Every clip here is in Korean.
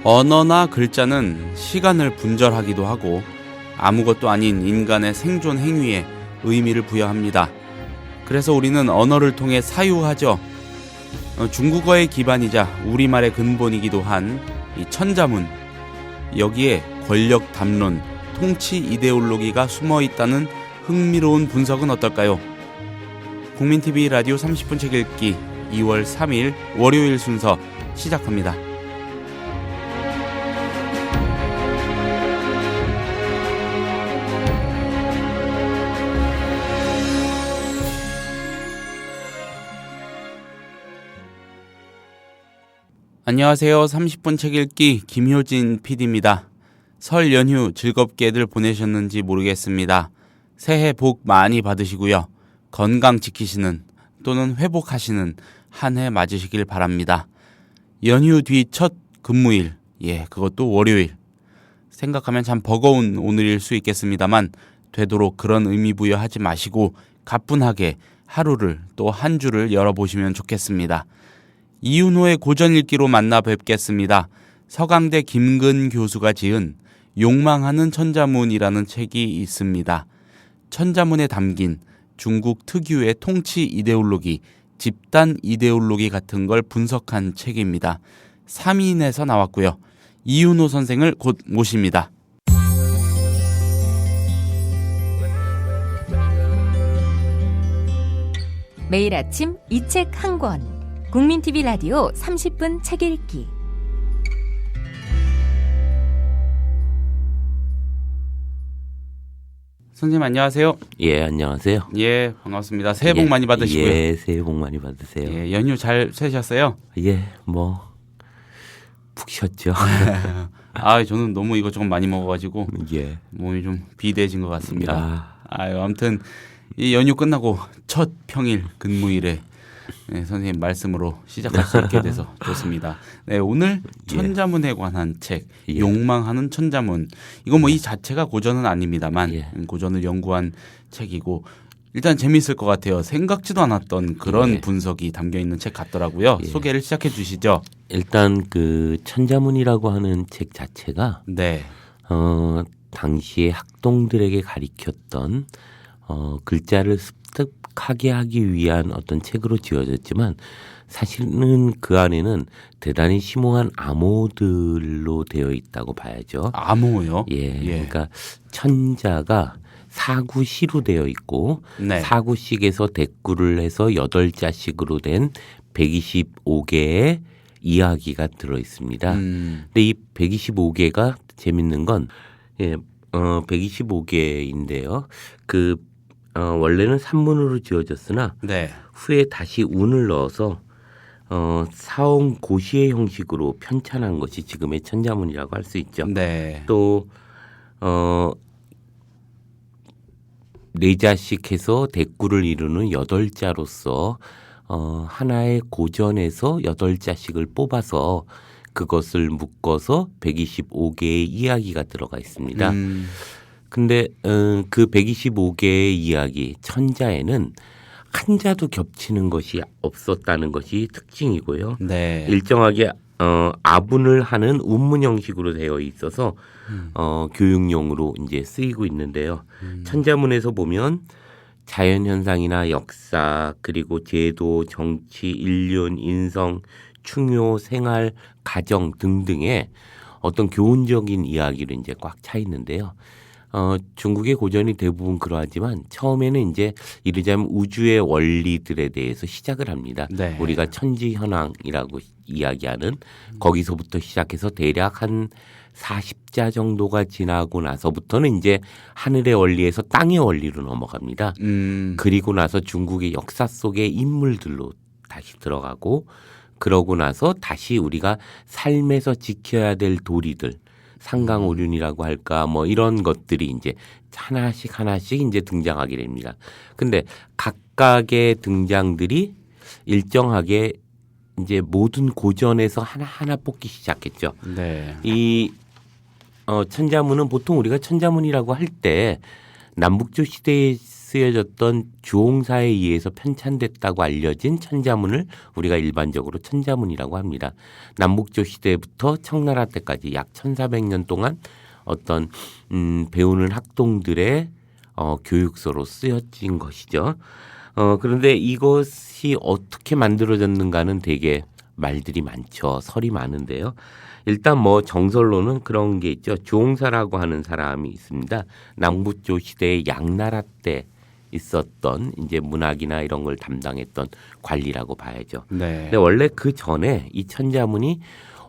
언어나 글자는 시간을 분절하기도 하고 아무것도 아닌 인간의 생존 행위에 의미를 부여합니다. 그래서 우리는 언어를 통해 사유하죠. 중국어의 기반이자 우리말의 근본이기도 한 이 천자문, 여기에 권력 담론, 통치 이데올로기가 숨어 있다는 흥미로운 분석은 어떨까요? 국민TV 라디오 30분 책 읽기 2월 3일 월요일 순서 시작합니다. 안녕하세요. 30분 책 읽기 김효진 PD입니다. 설 연휴 즐겁게들 보내셨는지 모르겠습니다. 새해 복 많이 받으시고요. 건강 지키시는 또는 회복하시는 한 해 맞으시길 바랍니다. 연휴 뒤 첫 근무일, 그것도 월요일. 생각하면 참 버거운 오늘일 수 있겠습니다만 되도록 그런 의미 부여하지 마시고 가뿐하게 하루를 또 한 주를 열어보시면 좋겠습니다. 이윤호의 고전 읽기로 만나 뵙겠습니다. 서강대 김근 교수가 지은 욕망하는 천자문이라는 책이 있습니다. 천자문에 담긴 중국 특유의 통치 이데올로기, 집단 이데올로기 같은 걸 분석한 책입니다. 3인에서 나왔고요. 이윤호 선생을 곧 모십니다. 매일 아침 이 책 한 권. 국민TV 라디오 30분 책 읽기. 선생님 안녕하세요. 예, 안녕하세요. 예, 반갑습니다. 새해 복 많이 받으시고요. 예, 새해 복 많이 받으세요. 예, 연휴 잘 쉬셨어요? 예, 푹 쉬었죠. 저는 너무 이것저것 많이 먹어가지고 몸이 좀 비대해진 것 같습니다. 아무튼 이 연휴 끝나고 첫 평일 근무일에 선생님 말씀으로 시작할 수 있게 돼서 좋습니다. 네, 오늘 천자문에 관한 책, 욕망하는 천자문. 이거 이 자체가 고전은 아닙니다만 고전을 연구한 책이고 일단 재미있을 것 같아요. 생각지도 않았던 그런 분석이 담겨 있는 책 같더라고요. 소개를 시작해 주시죠. 일단 그 천자문이라고 하는 책 자체가 당시에 학동들에게 가리켰던 글자를 습득하게 하기 위한 어떤 책으로 지어졌지만 사실은 그 안에는 대단히 심오한 암호들로 되어 있다고 봐야죠. 암호요? 그러니까 천자가 사구시로 되어 있고 사구씩에서 대꾸를 해서 8자씩으로 된 125개의 이야기가 들어 있습니다. 근데 이 125개가 재밌는 건 125개인데요. 원래는 산문으로 지어졌으나 후에 다시 운을 넣어서 사옹 고시의 형식으로 편찬한 것이 지금의 천자문이라고 할 수 있죠. 또 4자씩 해서 대꾸를 이루는 8자로서 하나의 고전에서 8자씩을 뽑아서 그것을 묶어서 125개의 이야기가 들어가 있습니다. 근데 그 125개의 이야기 천자에는 한자도 겹치는 것이 없었다는 것이 특징이고요. 일정하게 아분을 하는 운문 형식으로 되어 있어서 교육용으로 이제 쓰이고 있는데요. 천자문에서 보면 자연현상이나 역사 그리고 제도, 정치, 인륜, 인성, 충효, 생활, 가정 등등의 어떤 교훈적인 이야기를 이제 꽉 차 있는데요. 중국의 고전이 대부분 그러하지만 처음에는 이제 이르자면 우주의 원리들에 대해서 시작을 합니다. 우리가 천지현황이라고 이야기하는 거기서부터 시작해서 대략 한 40자 정도가 지나고 나서부터는 이제 하늘의 원리에서 땅의 원리로 넘어갑니다. 그리고 나서 중국의 역사 속의 인물들로 다시 들어가고 그러고 나서 다시 우리가 삶에서 지켜야 될 도리들 상강오륜이라고 할까 이런 것들이 이제 하나씩 이제 등장하게 됩니다. 근데 각각의 등장들이 일정하게 이제 모든 고전에서 하나하나 뽑기 시작했죠. 이 천자문은 보통 우리가 천자문이라고 할 때 남북조 시대에 쓰여졌던 주홍사에 의해서 편찬됐다고 알려진 천자문을 우리가 일반적으로 천자문이라고 합니다. 남북조 시대부터 청나라 때까지 약 1400년 동안 어떤 배우는 학동들의 교육서로 쓰여진 것이죠. 그런데 이것이 어떻게 만들어졌는가는 되게 말들이 많죠. 설이 많은데요. 일단 뭐 정설로는 그런 게 있죠. 주홍사라고 하는 사람이 있습니다. 남북조 시대의 양나라 때 있었던 이제 문학이나 이런 걸 담당했던 관리라고 봐야죠. 네. 근데 원래 그 전에 이 천자문이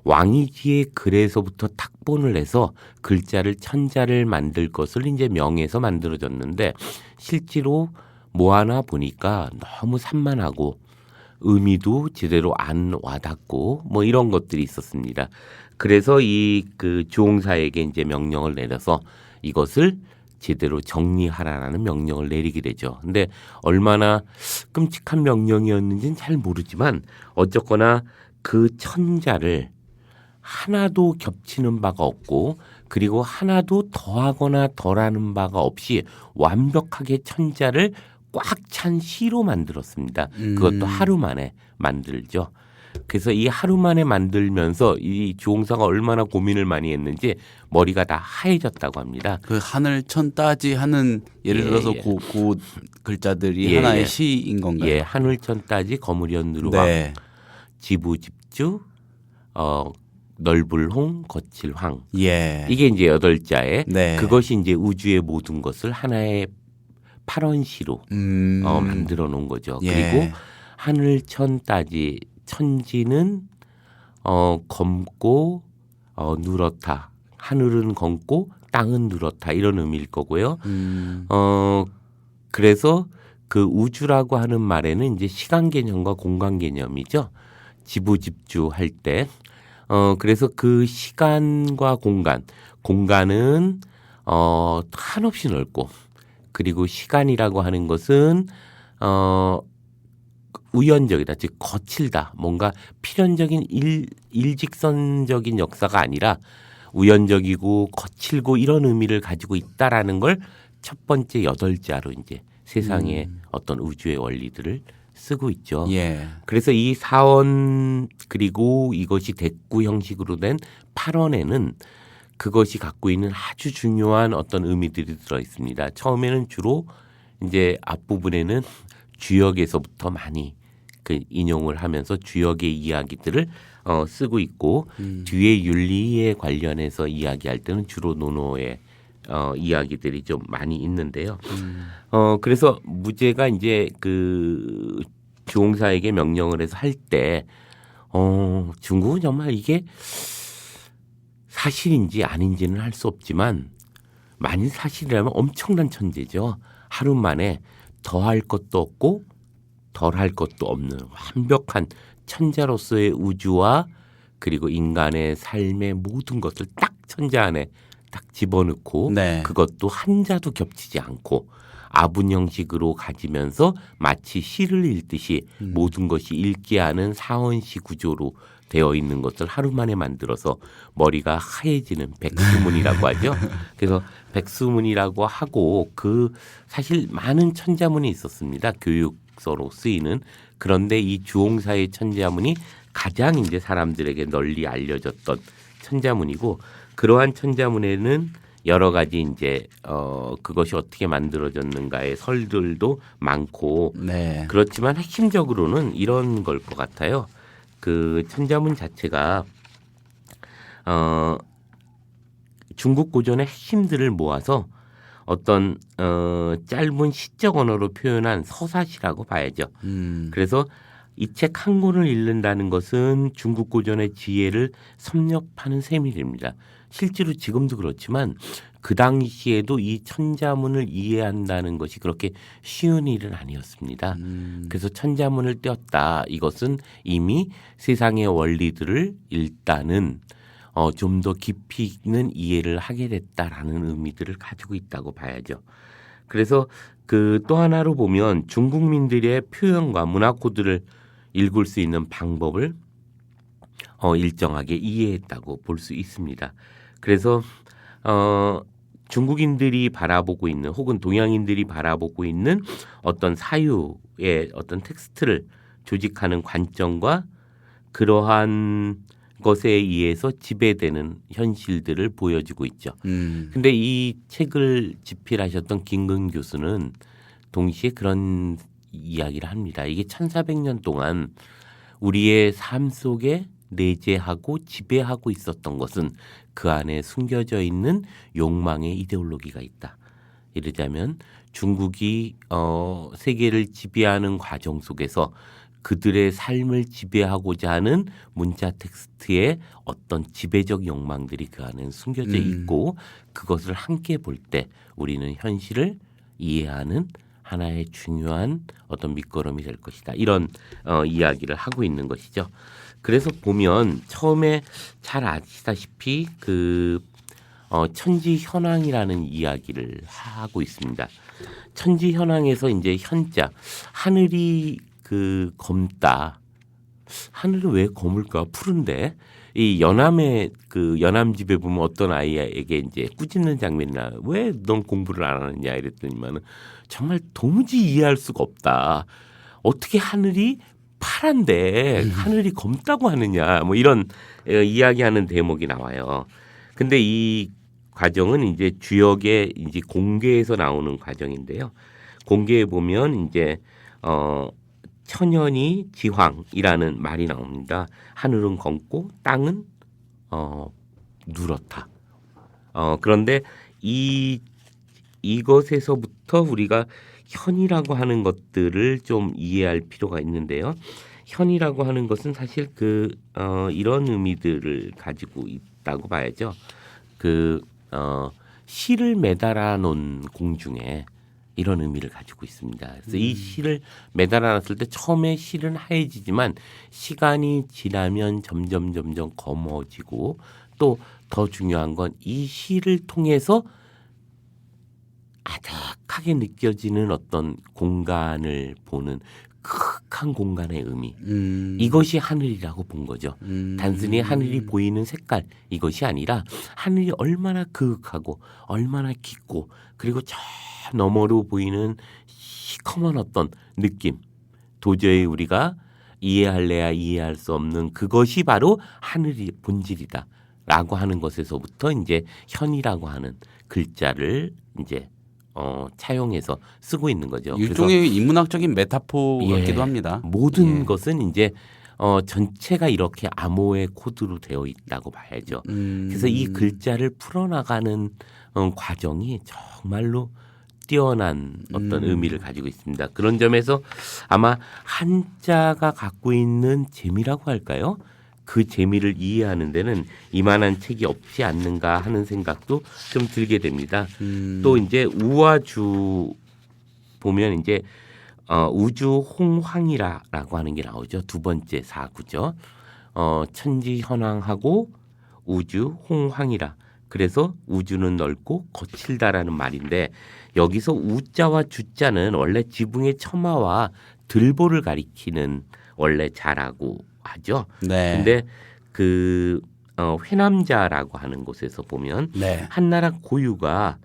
왕이지의 글에서부터 탁본을 해서 글자를 천자를 만들 것을 이제 명해서 만들어졌는데 실제로 뭐 하나 보니까 너무 산만하고 의미도 제대로 안 와닿고 뭐 이런 것들이 있었습니다. 그래서 이 그 주홍사에게 이제 명령을 내려서 이것을 제대로 정리하라라는 명령을 내리게 되죠. 근데 얼마나 끔찍한 명령이었는지는 잘 모르지만 어쨌거나 그 천자를 하나도 겹치는 바가 없고 그리고 하나도 더하거나 덜하는 바가 없이 완벽하게 천자를 꽉 찬 시로 만들었습니다. 그것도 하루 만에 만들죠. 그래서 이 하루 만에 만들면서 이 주홍사가 얼마나 고민을 많이 했는지 머리가 다 하얘졌다고 합니다. 그 하늘 천 따지 하는 예를 예, 들어서 예. 그 글자들이 예, 하나의 예. 시인 건가요? 예, 하늘천 따지 거무리언 누르왕 네. 지부집주 널불홍 거칠황 예. 이게 이제 8자에 네. 그것이 이제 우주의 모든 것을 하나의 팔원시로 만들어 놓은 거죠. 예. 그리고 하늘천 따지 천지는 검고 누렇다. 하늘은 검고 땅은 누렇다. 이런 의미일 거고요. 그래서 그 우주라고 하는 말에는 이제 시간 개념과 공간 개념이죠. 지부집주 할 때. 그래서 그 시간과 공간은 한없이 넓고 그리고 시간이라고 하는 것은 우연적이다, 즉 거칠다, 뭔가 필연적인 일직선적인 역사가 아니라 우연적이고 거칠고 이런 의미를 가지고 있다라는 걸 첫 번째 8자로 이제 세상의 어떤 우주의 원리들을 쓰고 있죠. 예. 그래서 이 사원 그리고 이것이 대구 형식으로 된 8원에는 그것이 갖고 있는 아주 중요한 어떤 의미들이 들어 있습니다. 처음에는 주로 이제 앞부분에는 주역에서부터 많이 그 인용을 하면서 주역의 이야기들을 쓰고 있고 뒤에 윤리에 관련해서 이야기할 때는 주로 논어의 이야기들이 좀 많이 있는데요. 그래서 무제가 이제 그 주홍사에게 명령을 해서 할 때 중국은 정말 이게 사실인지 아닌지는 할 수 없지만 만일 사실이라면 엄청난 천재죠. 하루 만에 더할 것도 없고 덜할 것도 없는 완벽한 천자로서의 우주와 그리고 인간의 삶의 모든 것을 딱 천자 안에 딱 집어넣고 네. 그것도 한자도 겹치지 않고 아분 형식으로 가지면서 마치 시를 읽듯이 모든 것이 읽게 하는 사원시 구조로 되어 있는 것을 하루 만에 만들어서 머리가 하얘지는 백수문이라고 하죠. 그래서 백수문이라고 하고 그 사실 많은 천자문이 있었습니다. 교육서로 쓰이는. 그런데 이 주홍사의 천자문이 가장 이제 사람들에게 널리 알려졌던 천자문이고 그러한 천자문에는 여러 가지 이제 그것이 어떻게 만들어졌는가의 설들도 많고 네. 그렇지만 핵심적으로는 이런 걸 것 같아요. 그 천자문 자체가 중국 고전의 핵심들을 모아서 어떤 짧은 시적 언어로 표현한 서사시라고 봐야죠. 그래서 이 책 한 권을 읽는다는 것은 중국 고전의 지혜를 섭렵하는 셈입니다. 실제로 지금도 그렇지만 그 당시에도 이 천자문을 이해한다는 것이 그렇게 쉬운 일은 아니었습니다. 그래서 천자문을 떼었다. 이것은 이미 세상의 원리들을 일단은 좀 더 깊이 있는 이해를 하게 됐다라는 의미들을 가지고 있다고 봐야죠. 그래서 그 또 하나로 보면 중국민들의 표현과 문화 코드를 읽을 수 있는 방법을 일정하게 이해했다고 볼 수 있습니다. 그래서 중국인들이 바라보고 있는 혹은 동양인들이 바라보고 있는 어떤 사유의 어떤 텍스트를 조직하는 관점과 그러한 것에 의해서 지배되는 현실들을 보여주고 있죠. 근데 이 책을 집필하셨던 김근 교수는 동시에 그런 이야기를 합니다. 이게 1400년 동안 우리의 삶 속에 내재하고 지배하고 있었던 것은 그 안에 숨겨져 있는 욕망의 이데올로기가 있다. 이르자면 중국이 세계를 지배하는 과정 속에서 그들의 삶을 지배하고자 하는 문자 텍스트의 어떤 지배적 욕망들이 그 안에 숨겨져 있고 그것을 함께 볼 때 우리는 현실을 이해하는 하나의 중요한 어떤 밑거름이 될 것이다. 이런 이야기를 하고 있는 것이죠. 그래서 보면 처음에 잘 아시다시피 천지현황이라는 이야기를 하고 있습니다. 천지현황에서 이제 현자 하늘이 검다. 하늘은 왜 검을까? 푸른데 이 연암의 연암집에 보면 어떤 아이에게 이제 꾸짖는 장면이 나. 왜 넌 공부를 안 하느냐 이랬더니만은 정말 도무지 이해할 수가 없다. 어떻게 하늘이 파란데 하늘이 검다고 하느냐 뭐 이런 이야기하는 대목이 나와요. 근데 이 과정은 이제 주역의 이제 공계에서 나오는 과정인데요. 공계에 보면 이제 천연이 지황이라는 말이 나옵니다. 하늘은 검고 땅은 누렇다. 그런데 이것에서부터 우리가 현이라고 하는 것들을 좀 이해할 필요가 있는데요. 현이라고 하는 것은 사실 이런 의미들을 가지고 있다고 봐야죠. 실을 매달아 놓은 공중에 이런 의미를 가지고 있습니다. 그래서 이 실을 매달아 놨을 때 처음에 실은 하얘지지만 시간이 지나면 점점 검어지고 또 더 중요한 건 이 실을 통해서 아득하게 느껴지는 어떤 공간을 보는 극한 공간의 의미. 이것이 하늘이라고 본 거죠. 단순히 하늘이 보이는 색깔 이것이 아니라 하늘이 얼마나 극하고 얼마나 깊고 그리고 저 너머로 보이는 시커먼 어떤 느낌. 도저히 우리가 이해할래야 이해할 수 없는 그것이 바로 하늘이 본질이다. 라고 하는 것에서부터 이제 현이라고 하는 글자를 이제 차용해서 쓰고 있는 거죠. 일종의 인문학적인 메타포 같기도 합니다. 모든 것은 이제 전체가 이렇게 암호의 코드로 되어 있다고 봐야죠. 그래서 이 글자를 풀어나가는 과정이 정말로 뛰어난 어떤 의미를 가지고 있습니다. 그런 점에서 아마 한자가 갖고 있는 재미라고 할까요? 그 재미를 이해하는 데는 이만한 책이 없지 않는가 하는 생각도 좀 들게 됩니다. 또 이제 우와주 보면 이제 우주 홍황이라고 하는 게 나오죠. 두 번째 사구죠. 천지현황하고 우주 홍황이라. 그래서 우주는 넓고 거칠다라는 말인데 여기서 우자와 주자는 원래 지붕의 처마와 들보를 가리키는 원래 자라고 하죠. 네. 근데 회남자라고 하는 곳에서 보면 네. 한나라 고유가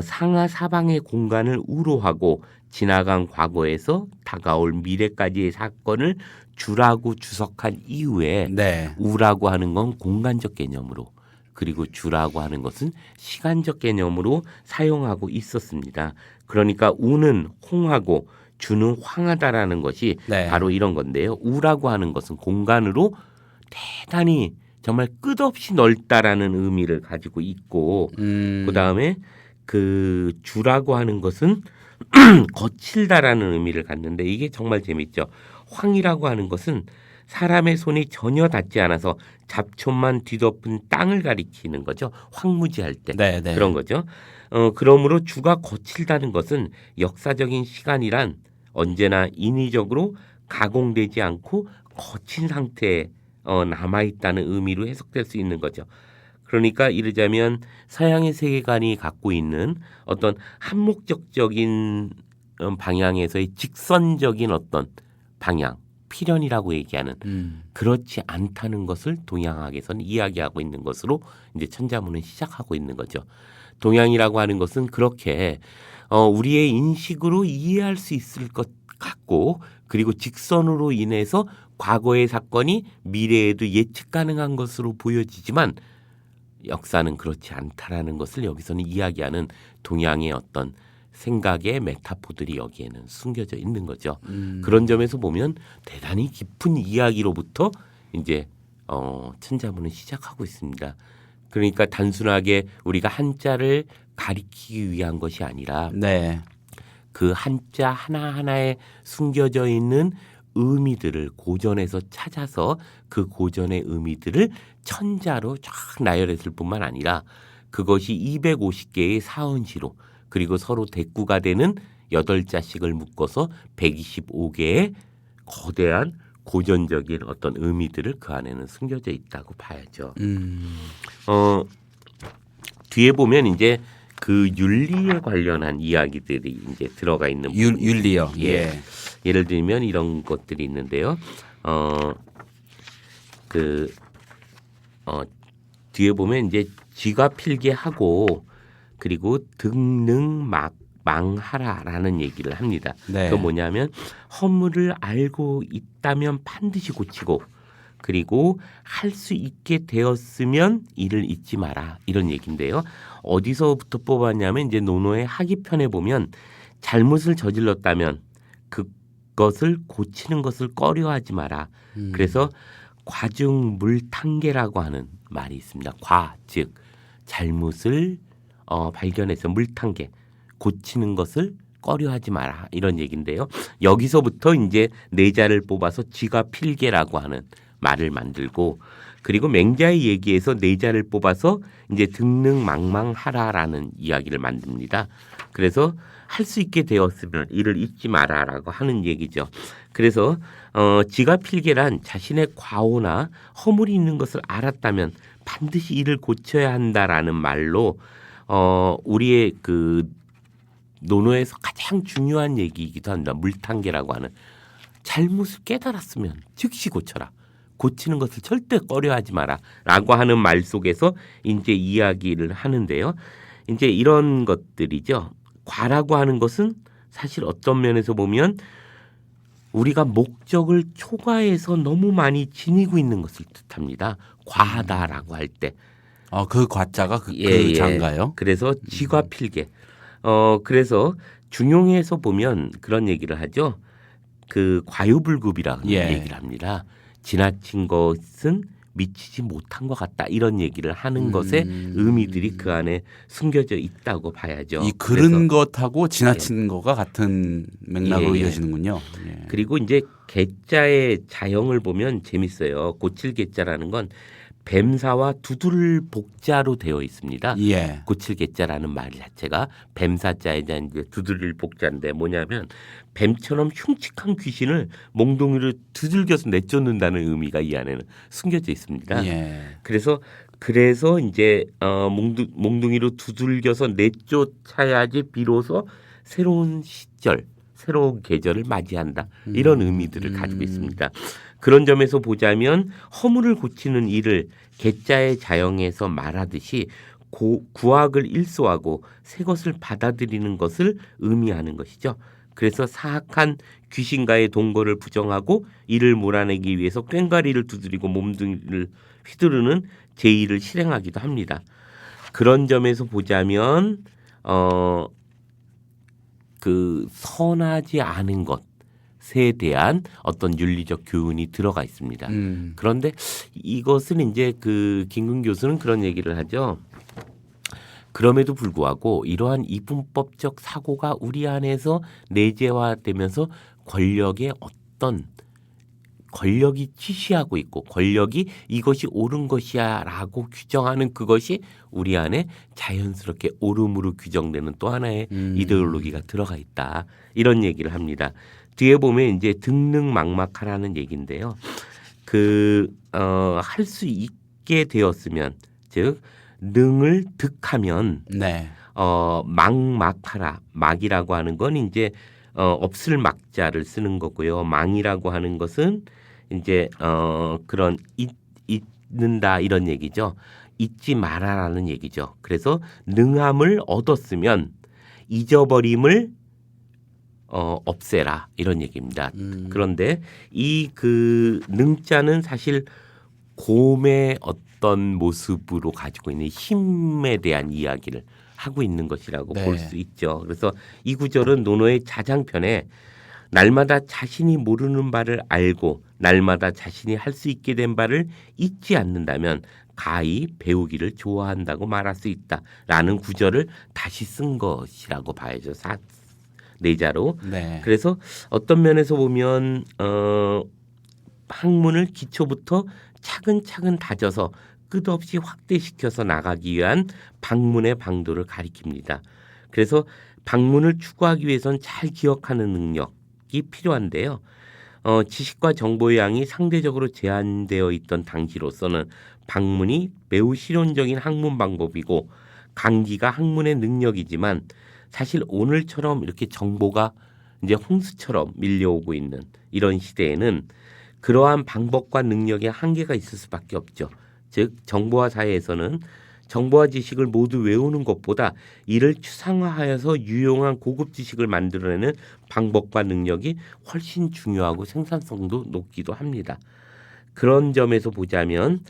상하 사방의 공간을 우로하고 지나간 과거에서 다가올 미래까지의 사건을 주라고 주석한 이후에 네. 우라고 하는 건 공간적 개념으로 그리고 주라고 하는 것은 시간적 개념으로 사용하고 있었습니다. 그러니까 우는 홍하고 주는 황하다라는 것이 네. 바로 이런 건데요. 우라고 하는 것은 공간으로 대단히 정말 끝없이 넓다라는 의미를 가지고 있고 그다음에 주라고 하는 것은 거칠다라는 의미를 갖는데 이게 정말 재밌죠. 황이라고 하는 것은 사람의 손이 전혀 닿지 않아서 잡초만 뒤덮은 땅을 가리키는 거죠. 황무지할 때 네, 네. 그런 거죠. 그러므로 주가 거칠다는 것은 역사적인 시간이란 언제나 인위적으로 가공되지 않고 거친 상태에 남아있다는 의미로 해석될 수 있는 거죠. 그러니까 이르자면 서양의 세계관이 갖고 있는 어떤 한목적인 방향에서의 직선적인 어떤 방향, 필연이라고 얘기하는 그렇지 않다는 것을 동양학에서는 이야기하고 있는 것으로 이제 천자문은 시작하고 있는 거죠. 동양이라고 하는 것은 그렇게 우리의 인식으로 이해할 수 있을 것 같고 그리고 직선으로 인해서 과거의 사건이 미래에도 예측 가능한 것으로 보여지지만 역사는 그렇지 않다라는 것을 여기서는 이야기하는 동양의 어떤 생각의 메타포들이 여기에는 숨겨져 있는 거죠. 그런 점에서 보면 대단히 깊은 이야기로부터 이제 천자문은 시작하고 있습니다. 그러니까 단순하게 우리가 한자를 가리키기 위한 것이 아니라 네. 그 한자 하나하나에 숨겨져 있는 의미들을 고전에서 찾아서 그 고전의 의미들을 천자로 쫙 나열했을 뿐만 아니라 그것이 250개의 사언시로 그리고 서로 대꾸가 되는 8자씩을 묶어서 125개의 거대한 고전적인 어떤 의미들을 그 안에는 숨겨져 있다고 봐야죠. 뒤에 보면 이제 그 윤리에 관련한 이야기들이 이제 들어가 있는 윤리요. 예. 예를 들면 이런 것들이 있는데요. 뒤에 보면 이제 쥐가 필게하고 그리고 등능 망하라라는 얘기를 합니다. 네. 그 뭐냐면 허물을 알고 있다면 반드시 고치고 그리고 할 수 있게 되었으면 이를 잊지 마라 이런 얘기인데요. 어디서부터 뽑았냐면 이제 노노의 하기편에 보면 잘못을 저질렀다면 그것을 고치는 것을 꺼려하지 마라. 그래서 과중물탕계라고 하는 말이 있습니다. 과, 즉 잘못을 발견해서 물탕계 고치는 것을 꺼려하지 마라 이런 얘기인데요. 여기서부터 이제 내자를 뽑아서 쥐가 필게라고 하는 말을 만들고 그리고 맹자의 얘기에서 내자를 뽑아서 이제 등능망망하라라는 이야기를 만듭니다. 그래서 할 수 있게 되었으면 이를 잊지 마라라고 하는 얘기죠. 그래서 쥐가 필게란 자신의 과오나 허물이 있는 것을 알았다면 반드시 이를 고쳐야 한다라는 말로 우리의 그 논어에서 가장 중요한 얘기이기도 합니다. 물탕계라고 하는 잘못을 깨달았으면 즉시 고쳐라. 고치는 것을 절대 꺼려하지 마라. 라고 하는 말 속에서 이제 이야기를 하는데요. 이제 이런 것들이죠. 과라고 하는 것은 사실 어떤 면에서 보면 우리가 목적을 초과해서 너무 많이 지니고 있는 것을 뜻합니다. 과하다라고 할 때. 그 과자가 그 장가요? 그래서 쥐가 필게. 그래서 중용에서 보면 그런 얘기를 하죠. 그 과유불급이라는 얘기를 합니다. 지나친 것은 미치지 못한 것 같다. 이런 얘기를 하는 것의 의미들이 그 안에 숨겨져 있다고 봐야죠. 이 그른 것하고 지나친 거가 같은 맥락으로 이어지는군요. 예. 그리고 이제 개자의 자형을 보면 재밌어요. 고칠 개자라는 건 뱀사와 두들 복자로 되어 있습니다. 예. 고칠 개자라는 말 자체가 뱀사자에 대한 이제 두들 복자인데 뭐냐면 뱀처럼 흉측한 귀신을 몽둥이로 두들겨서 내쫓는다는 의미가 이 안에는 숨겨져 있습니다. 예. 그래서 이제 몽둥이로 두들겨서 내쫓아야지 비로소 새로운 시절, 새로운 계절을 맞이한다. 이런 의미들을 가지고 있습니다. 그런 점에서 보자면 허물을 고치는 일을 개자의 자형에서 말하듯이 구악을 일소하고 새 것을 받아들이는 것을 의미하는 것이죠. 그래서 사악한 귀신과의 동거를 부정하고 이를 몰아내기 위해서 꽹과리를 두드리고 몸뚱이를 휘두르는 제의를 실행하기도 합니다. 그런 점에서 보자면 그 선하지 않은 것에 대한 어떤 윤리적 교훈이 들어가 있습니다. 그런데 이것은 이제 그 김근 교수는 그런 얘기를 하죠. 그럼에도 불구하고 이러한 이분법적 사고가 우리 안에서 내재화되면서 권력이 지시하고 있고 권력이 이것이 옳은 것이야라고 규정하는 그것이 우리 안에 자연스럽게 옳음으로 규정되는 또 하나의 이데올로기가 들어가 있다. 이런 얘기를 합니다. 뒤에 보면 이제 등능망막하라는 얘기인데요. 할 수 있게 되었으면 즉 능을 득하면 망막하라. 막이라고 하는 건 이제 없을 막자를 쓰는 거고요. 망이라고 하는 것은 이제 그런 있는다 이런 얘기죠. 잊지 마라라는 얘기죠. 그래서 능함을 얻었으면 잊어버림을 없애라 이런 얘기입니다. 그런데 이 그 능자는 사실 곰의 어떤 모습으로 가지고 있는 힘에 대한 이야기를 하고 있는 것이라고 네. 볼 수 있죠. 그래서 이 구절은 논어의 자장편에 날마다 자신이 모르는 바를 알고 날마다 자신이 할 수 있게 된 바를 잊지 않는다면 가히 배우기를 좋아한다고 말할 수 있다라는 구절을 다시 쓴 것이라고 봐야죠. 내자로. 네. 그래서 어떤 면에서 보면 학문을 기초부터 차근차근 다져서 끝없이 확대시켜서 나가기 위한 방문의 방도를 가리킵니다. 그래서 방문을 추구하기 위해서는 잘 기억하는 능력이 필요한데요. 지식과 정보의 양이 상대적으로 제한되어 있던 당시로서는 방문이 매우 실용적인 학문 방법이고 강기가 학문의 능력이지만 사실 오늘처럼 이렇게 정보가 이제 홍수처럼 밀려오고 있는 이런 시대에는 그러한 방법과 능력에 한계가 있을 수밖에 없죠. 즉 정보화 사회에서는 정보와 지식을 모두 외우는 것보다 이를 추상화하여서 유용한 고급 지식을 만들어내는 방법과 능력이 훨씬 중요하고 생산성도 높기도 합니다. 그런 점에서 보자면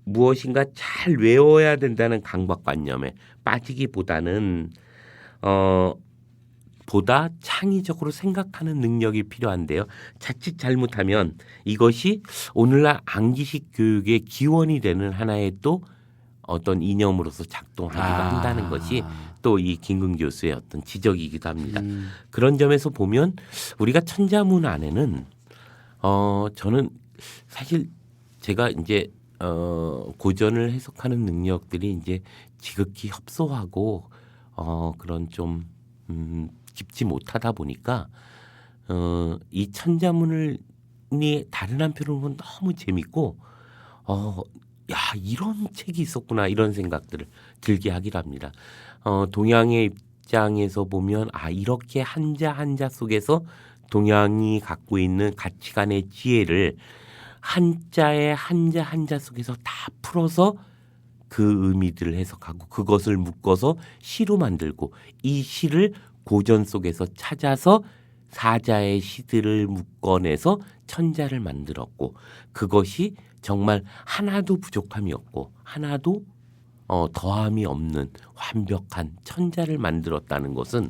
무엇인가 잘 외워야 된다는 강박관념에 빠지기보다는 보다 창의적으로 생각하는 능력이 필요한데요. 자칫 잘못하면 이것이 오늘날 암기식 교육의 기원이 되는 하나의 또 어떤 이념으로서 작동하기도 한다는 것이 또 이 김근 교수의 어떤 지적이기도 합니다. 그런 점에서 보면 우리가 천자문 안에는 저는 사실 제가 이제 고전을 해석하는 능력들이 이제 지극히 협소하고 그런 좀 깊지 못하다 보니까 이 천자문이 다른 한편으로 보면 너무 재밌고 야 이런 책이 있었구나 이런 생각들을 들게 하기도 합니다. 동양의 입장에서 보면 이렇게 한자 한자 속에서 동양이 갖고 있는 가치관의 지혜를 한자의 한자 한자 속에서 다 풀어서 그 의미들을 해석하고 그것을 묶어서 시로 만들고 이 시를 고전 속에서 찾아서 사자의 시들을 묶어내서 천자를 만들었고 그것이 정말 하나도 부족함이 없고 하나도 더함이 없는 완벽한 천자를 만들었다는 것은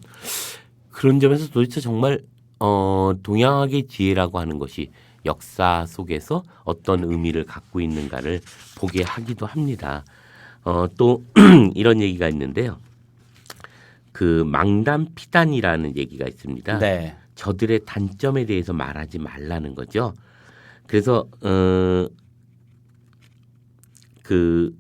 그런 점에서 도대체 정말 동양학의 지혜라고 하는 것이 역사 속에서 어떤 의미를 갖고 있는가를 보게 하기도 합니다. 또 이런 얘기가 있는데요. 그 망담 피단이라는 얘기가 있습니다. 네. 저들의 단점에 대해서 말하지 말라는 거죠. 그래서 그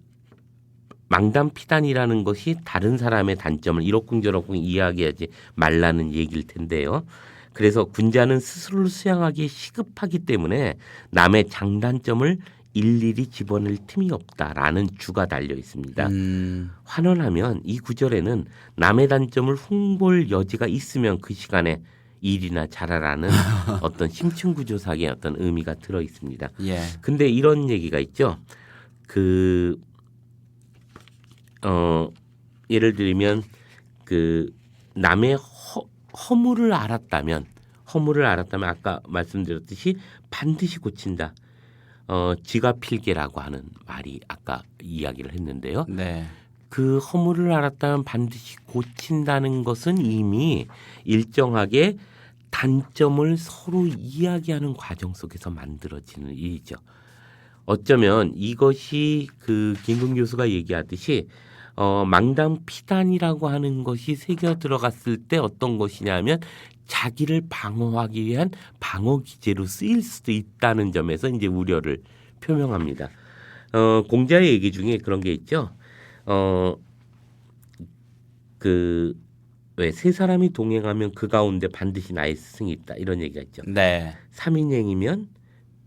망담 피단이라는 것이 다른 사람의 단점을 이러쿵저러쿵 이야기하지 말라는 얘기일 텐데요. 그래서 군자는 스스로를 수양하기에 시급하기 때문에 남의 장단점을 일일이 집어낼 틈이 없다라는 주가 달려 있습니다. 환원하면 이 구절에는 남의 단점을 흉볼 여지가 있으면 그 시간에 일이나 잘하라는 어떤 심층구조상의 어떤 의미가 들어 있습니다. 예. 근데 이런 얘기가 있죠. 예를 들면 그 남의 허물을 알았다면 아까 말씀드렸듯이 반드시 고친다. 지가필계라고 하는 말이 아까 이야기를 했는데요. 네. 그 허물을 알았다면 반드시 고친다는 것은 이미 일정하게 단점을 서로 이야기하는 과정 속에서 만들어지는 일이죠. 어쩌면 이것이 그 김근 교수가 얘기하듯이 망담 피단이라고 하는 것이 새겨 들어갔을 때 어떤 것이냐면 자기를 방어하기 위한 방어 기제로 쓰일 수도 있다는 점에서 이제 우려를 표명합니다. 공자의 얘기 중에 그런 게 있죠. 왜 세 사람이 동행하면 그 가운데 반드시 나의 스승이 있다 이런 얘기가 있죠. 네. 삼인행이면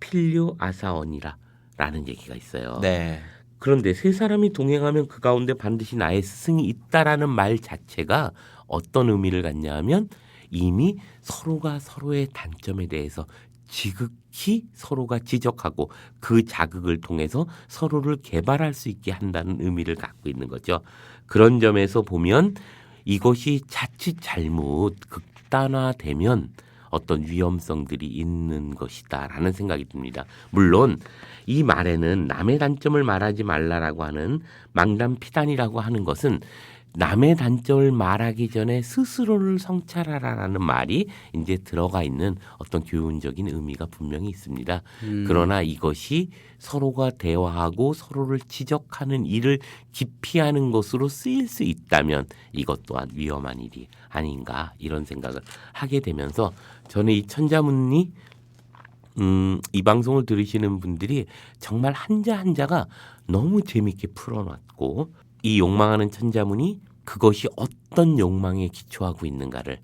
필요 아사원이라 라는 얘기가 있어요. 네. 그런데 세 사람이 동행하면 그 가운데 반드시 나의 스승이 있다라는 말 자체가 어떤 의미를 갖냐 하면 이미 서로가 서로의 단점에 대해서 지극히 서로가 지적하고 그 자극을 통해서 서로를 개발할 수 있게 한다는 의미를 갖고 있는 거죠. 그런 점에서 보면 이것이 자칫 잘못 극단화되면 어떤 위험성들이 있는 것이다라는 생각이 듭니다. 물론 이 말에는 남의 단점을 말하지 말라라고 하는 망담피단이라고 하는 것은 남의 단점을 말하기 전에 스스로를 성찰하라라는 말이 이제 들어가 있는 어떤 교훈적인 의미가 분명히 있습니다. 그러나 이것이 서로가 대화하고 서로를 지적하는 일을 기피하는 것으로 쓰일 수 있다면 이것 또한 위험한 일이 아닌가 이런 생각을 하게 되면서 저는 이 천자문이 이 방송을 들으시는 분들이 정말 한자 한자가 너무 재밌게 풀어놨고 이 욕망하는 천자문이 그것이 어떤 욕망에 기초하고 있는가를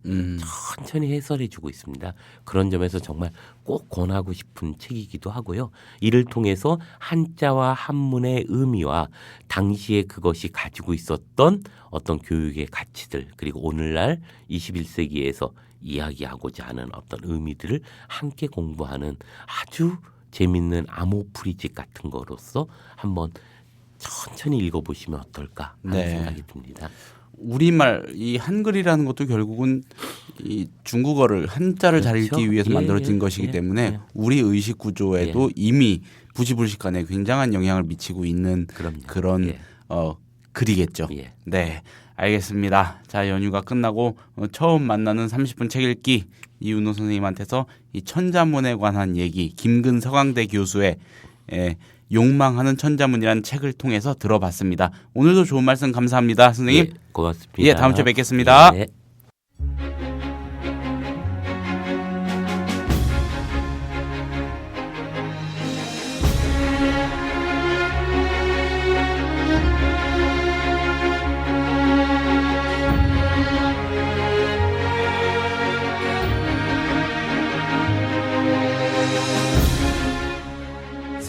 천천히 해설해주고 있습니다. 그런 점에서 정말 꼭 권하고 싶은 책이기도 하고요. 이를 통해서 한자와 한문의 의미와 당시에 그것이 가지고 있었던 어떤 교육의 가치들 그리고 오늘날 21세기에서 이야기하고자 하는 어떤 의미들을 함께 공부하는 아주 재밌는 암호풀이집 같은 거로서 한번 천천히 읽어보시면 어떨까 하는 네. 생각이 듭니다. 우리말 이 한글이라는 것도 결국은 이 중국어를 한자를 잘 그렇죠. 읽기 위해서 예, 만들어진 예, 것이기 예, 때문에 예. 우리 의식 구조에도 이미 부지불식간에 굉장한 영향을 미치고 있는 그럼요. 그런 예. 글이겠죠. 예. 네, 알겠습니다. 자, 연휴가 끝나고 처음 만나는 30분 책 읽기 이윤호 선생님한테서 이 천자문에 관한 얘기 김근 서강대 교수의 욕망하는 천자문이라는 책을 통해서 들어봤습니다. 오늘도 좋은 말씀 감사합니다, 선생님. 예, 고맙습니다. 예, 다음 주에 뵙겠습니다. 예.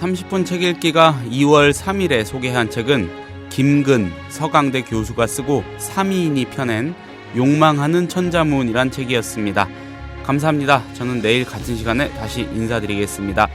(30분) 책 읽기가 2월 3일에 소개한 책은 김근 서강대 교수가 쓰고 삼이인이 펴낸 욕망하는 천자문이란 책이었습니다. 감사합니다. 저는 내일 같은 시간에 다시 인사드리겠습니다.